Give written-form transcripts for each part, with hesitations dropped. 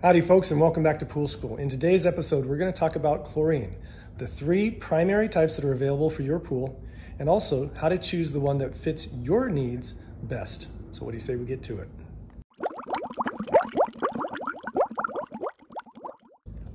Howdy folks, and welcome back to Pool School. In today's episode, we're going to talk about chlorine, the 3 primary types that are available for your pool, and also how to choose the one that fits your needs best. So what do you say we get to it?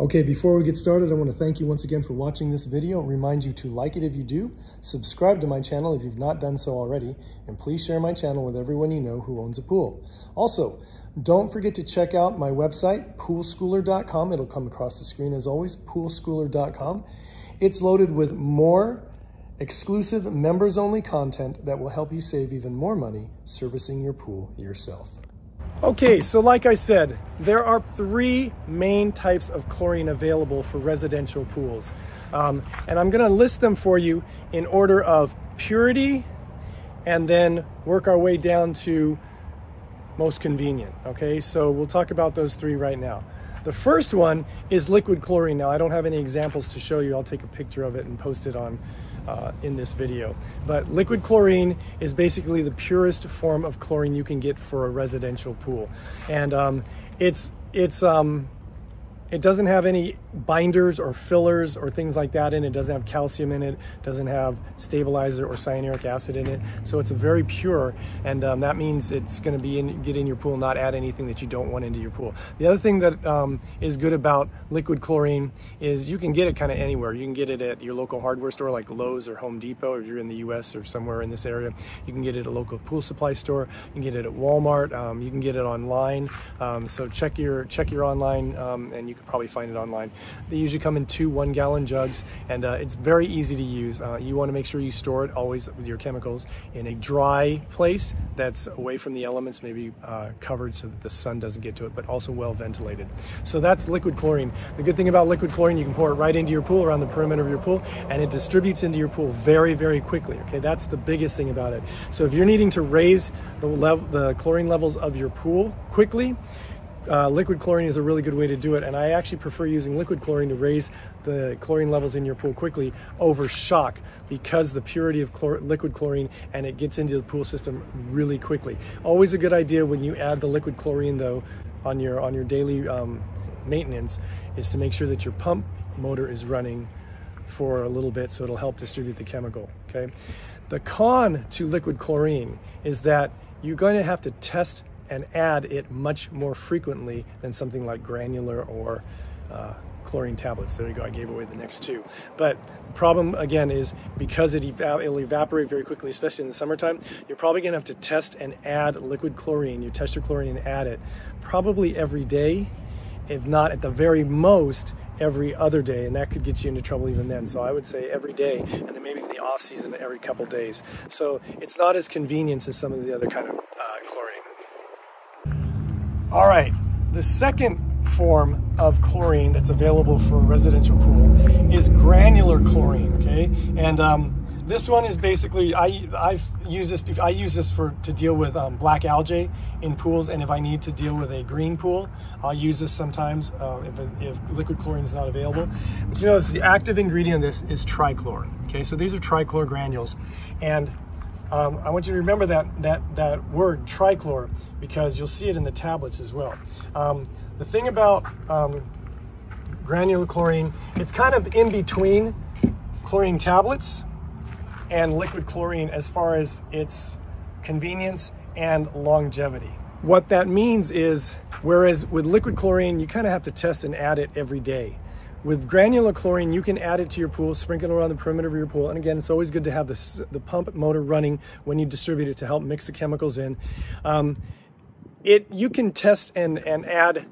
Okay, before we get started, I want to thank you once again for watching this video. Remind you to like it if you do, subscribe to my channel if you've not done so already, and please share my channel with everyone you know who owns a pool. Also, don't forget to check out my website, poolschooler.com. It'll come across the screen as always, poolschooler.com. It's loaded with more exclusive members-only content that will help you save even more money servicing your pool yourself. Okay, so like I said, there are 3 main types of chlorine available for residential pools. And I'm gonna list them for you in order of purity and then work our way down to most convenient, okay? So we'll talk about those 3 right now. The first one is liquid chlorine. Now, I don't have any examples to show you. I'll take a picture of it and post it on in this video. But liquid chlorine is basically the purest form of chlorine you can get for a residential pool. And it doesn't have any binders or fillers or things like that in it. It doesn't have calcium in it, doesn't have stabilizer or cyanuric acid in it. So it's very pure, and that means it's gonna get in your pool, not add anything that you don't want into your pool. The other thing that is good about liquid chlorine is you can get it kind of anywhere. You can get it at your local hardware store like Lowe's or Home Depot if you're in the US or somewhere in this area. You can get it at a local pool supply store. You can get it at Walmart. You can get it online. So check your online and you can probably find it online. They usually come in 2 1-gallon jugs, and it's very easy to use. You want to make sure you store it always with your chemicals in a dry place that's away from the elements, maybe covered so that the sun doesn't get to it, but also well ventilated. So that's liquid chlorine. The good thing about liquid chlorine, you can pour it right into your pool, around the perimeter of your pool, and it distributes into your pool very, very quickly. Okay, that's the biggest thing about it. So if you're needing to raise the chlorine levels of your pool quickly, liquid chlorine is a really good way to do it, and I actually prefer using liquid chlorine to raise the chlorine levels in your pool quickly over shock, because the purity of liquid chlorine, and it gets into the pool system really quickly. Always a good idea when you add the liquid chlorine though on your daily maintenance is to make sure that your pump motor is running for a little bit, so it'll help distribute the chemical. Okay, the con to liquid chlorine is that you're going to have to test and add it much more frequently than something like granular or chlorine tablets. There you go, I gave away the next 2. But the problem again is because it'll evaporate very quickly, especially in the summertime, you're probably gonna have to test and add liquid chlorine. You test your chlorine and add it probably every day, if not at the very most every other day, and that could get you into trouble even then. So I would say every day, and then maybe in the off season every couple days. So it's not as convenient as some of the other kind of chlorine. All right, the second form of chlorine that's available for a residential pool is granular chlorine, okay? And this one is basically, I use this to deal with black algae in pools, and if I need to deal with a green pool, I'll use this sometimes if liquid chlorine is not available. But you know, the active ingredient in this is trichlor, okay? So these are trichlor granules, and I want you to remember that word trichlor, because you'll see it in the tablets as well. The thing about granular chlorine, it's kind of in between chlorine tablets and liquid chlorine as far as its convenience and longevity. What that means is, whereas with liquid chlorine, you kind of have to test and add it every day. With granular chlorine, you can add it to your pool, sprinkle it around the perimeter of your pool. And again, it's always good to have the pump motor running when you distribute it to help mix the chemicals in. You can test and add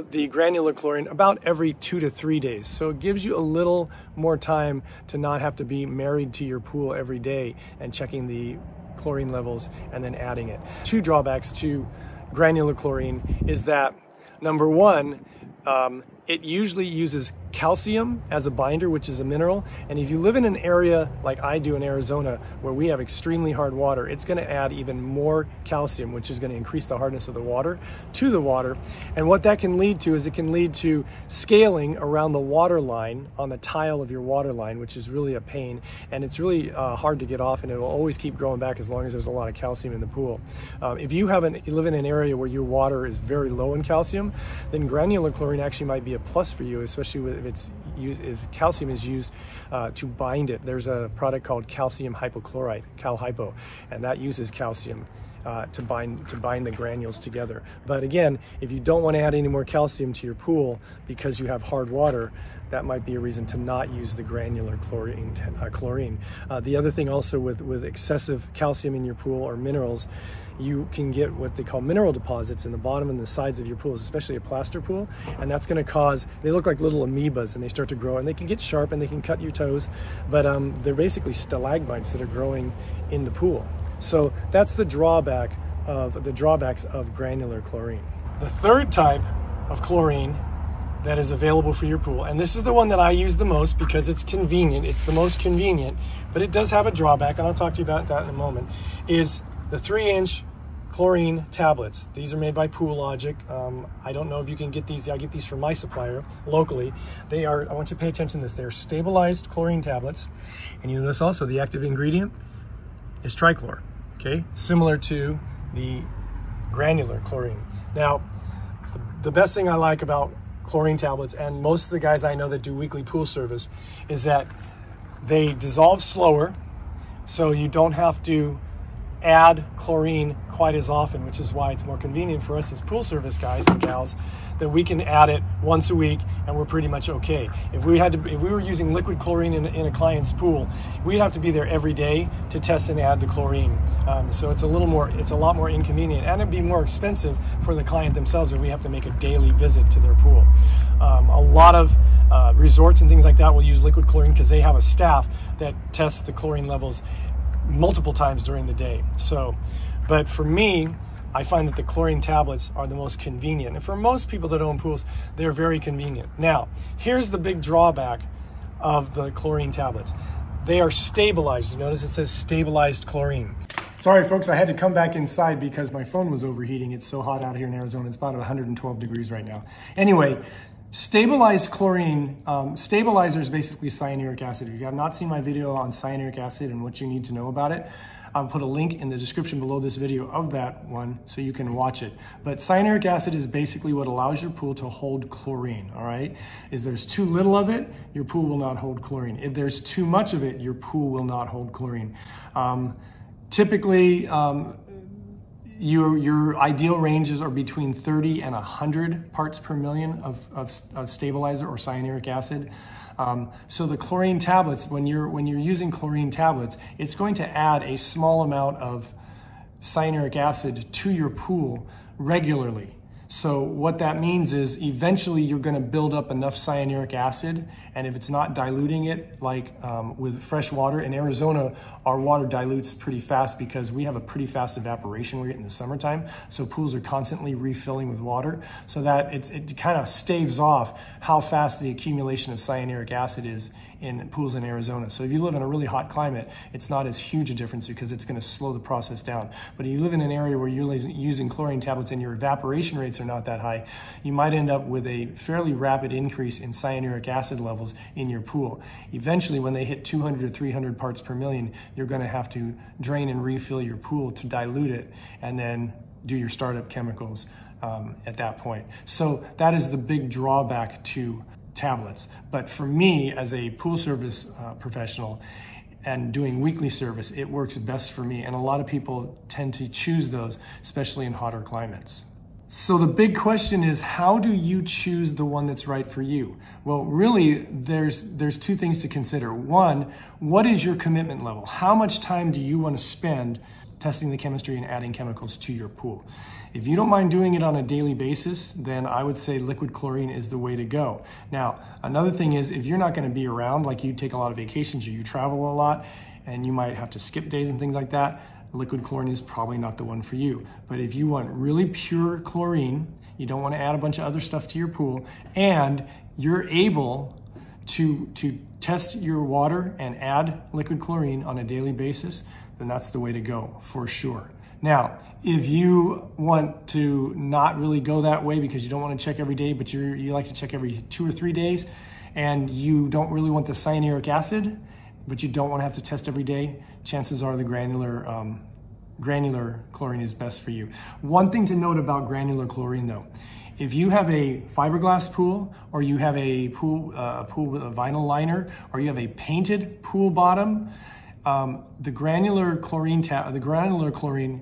the granular chlorine about every 2 to 3 days. So it gives you a little more time to not have to be married to your pool every day and checking the chlorine levels and then adding it. 2 drawbacks to granular chlorine is that, number one, it usually uses calcium as a binder, which is a mineral. And if you live in an area like I do in Arizona, where we have extremely hard water, it's going to add even more calcium, which is going to increase the hardness of the water to the water. And what that can lead to is it can lead to scaling around the water line on the tile of your water line, which is really a pain. And it's really hard to get off, and it will always keep growing back as long as there's a lot of calcium in the pool. If you live in an area where your water is very low in calcium, then granular chlorine actually might be a plus for you, especially if calcium is used to bind it. There's a product called calcium hypochlorite, Cal Hypo, and that uses calcium to bind the granules together. But again, if you don't want to add any more calcium to your pool because you have hard water, that might be a reason to not use the granular chlorine. The other thing also with excessive calcium in your pool or minerals, you can get what they call mineral deposits in the bottom and the sides of your pools, especially a plaster pool, and that's going to cause, they look like little amoebas, and they start to grow, and they can get sharp and they can cut your toes, but they're basically stalagmites that are growing in the pool. So that's the drawbacks of granular chlorine. The third type of chlorine that is available for your pool, and this is the one that I use the most because it's convenient, it's the most convenient, but it does have a drawback, and I'll talk to you about that in a moment, is the 3-inch chlorine tablets. These are made by Pool Logic. I don't know if you can get these. I get these from my supplier locally. They are, I want you to pay attention to this, they're stabilized chlorine tablets, and you notice also the active ingredient is trichlor, okay? Similar to the granular chlorine. Now, the best thing I like about chlorine tablets, and most of the guys I know that do weekly pool service, is that they dissolve slower, so you don't have to add chlorine quite as often, which is why it's more convenient for us as pool service guys and gals that we can add it once a week and we're pretty much okay. If we were using liquid chlorine in a client's pool, we'd have to be there every day to test and add the chlorine. So it's a lot more inconvenient, and it'd be more expensive for the client themselves if we have to make a daily visit to their pool. A lot of resorts and things like that will use liquid chlorine because they have a staff that tests the chlorine levels multiple times during the day. So, but for me, I find that the chlorine tablets are the most convenient. And for most people that own pools, they're very convenient. Now, here's the big drawback of the chlorine tablets. They are stabilized. You notice it says stabilized chlorine. Sorry, folks, I had to come back inside because my phone was overheating. It's so hot out here in Arizona. It's about 112 degrees right now. Anyway, stabilized chlorine, stabilizer is basically cyanuric acid. If you have not seen my video on cyanuric acid and what you need to know about it, I'll put a link in the description below this video of that one so you can watch it. But cyanuric acid is basically what allows your pool to hold chlorine, all right? If there's too little of it, your pool will not hold chlorine. If there's too much of it, your pool will not hold chlorine. Typically, your ideal ranges are between 30 and 100 parts per million of stabilizer or cyanuric acid. So the chlorine tablets, when you're using chlorine tablets, it's going to add a small amount of cyanuric acid to your pool regularly. So what that means is eventually you're going to build up enough cyanuric acid, and if it's not diluting it like with fresh water, in Arizona our water dilutes pretty fast because we have a pretty fast evaporation rate in the summertime, so pools are constantly refilling with water, so that it kind of staves off how fast the accumulation of cyanuric acid is in pools in Arizona. So if you live in a really hot climate, it's not as huge a difference because it's going to slow the process down. But if you live in an area where you're using chlorine tablets and your evaporation rates are not that high, you might end up with a fairly rapid increase in cyanuric acid levels in your pool. Eventually, when they hit 200 or 300 parts per million, you're going to have to drain and refill your pool to dilute it and then do your startup chemicals at that point. So that is the big drawback to tablets. But for me, as a pool service professional and doing weekly service, it works best for me. And a lot of people tend to choose those, especially in hotter climates. So the big question is, how do you choose the one that's right for you? Well, really, there's two things to consider. One, what is your commitment level? How much time do you want to spend testing the chemistry and adding chemicals to your pool? If you don't mind doing it on a daily basis, then I would say liquid chlorine is the way to go. Now, another thing is, if you're not going to be around, like you take a lot of vacations or you travel a lot and you might have to skip days and things like that, liquid chlorine is probably not the one for you. But if you want really pure chlorine, you don't want to add a bunch of other stuff to your pool, and you're able to test your water and add liquid chlorine on a daily basis, then that's the way to go for sure. Now, if you want to not really go that way because you don't want to check every day, but you like to check every 2 or 3 days, and you don't really want the cyanuric acid, but you don't want to have to test every day, chances are the granular chlorine is best for you. One thing to note about granular chlorine though, if you have a fiberglass pool, or you have a pool with a vinyl liner, or you have a painted pool bottom, the granular chlorine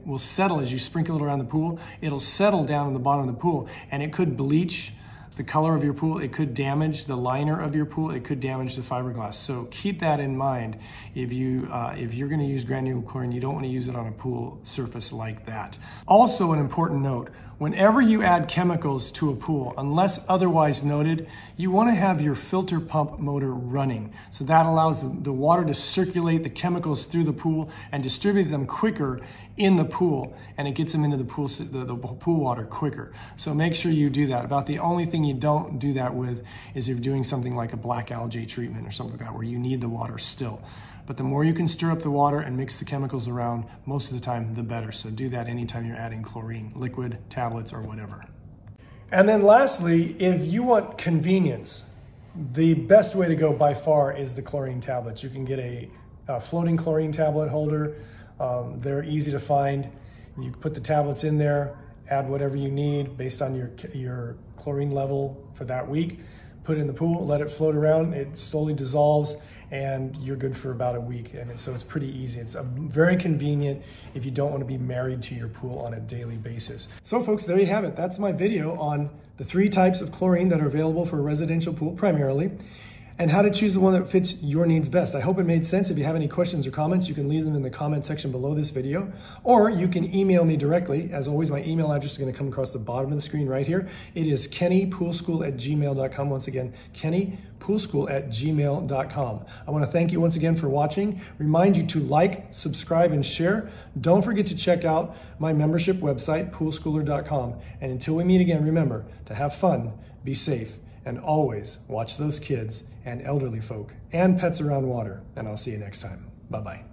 will settle as you sprinkle it around the pool. It'll settle down in the bottom of the pool, and it could bleach the color of your pool. It could damage the liner of your pool. It could damage the fiberglass. So keep that in mind. If you're going to use granular chlorine, you don't want to use it on a pool surface like that. Also, an important note: whenever you add chemicals to a pool, unless otherwise noted, you want to have your filter pump motor running. So that allows the water to circulate the chemicals through the pool and distribute them quicker in the pool, and it gets them into the pool water quicker. So make sure you do that. About the only thing you don't do that with is if you're doing something like a black algae treatment or something like that, where you need the water still. But the more you can stir up the water and mix the chemicals around, most of the time, the better. So do that anytime you're adding chlorine, liquid, tablets, or whatever. And then lastly, if you want convenience, the best way to go by far is the chlorine tablets. You can get a floating chlorine tablet holder. They're easy to find. You put the tablets in there, add whatever you need based on your chlorine level for that week. Put it in the pool, let it float around, it slowly dissolves, and you're good for about a week. And so it's pretty easy. It's very convenient if you don't want to be married to your pool on a daily basis. So folks, there you have it. That's my video on the 3 types of chlorine that are available for a residential pool primarily, and how to choose the one that fits your needs best. I hope it made sense. If you have any questions or comments, you can leave them in the comment section below this video, or you can email me directly. As always, my email address is going to come across the bottom of the screen right here. It is kennypoolschool@gmail.com. Once again, kennypoolschool@gmail.com. I want to thank you once again for watching. Remind you to like, subscribe, and share. Don't forget to check out my membership website, poolschooler.com. And until we meet again, remember to have fun, be safe, and always watch those kids and elderly folk and pets around water. And I'll see you next time. Bye-bye.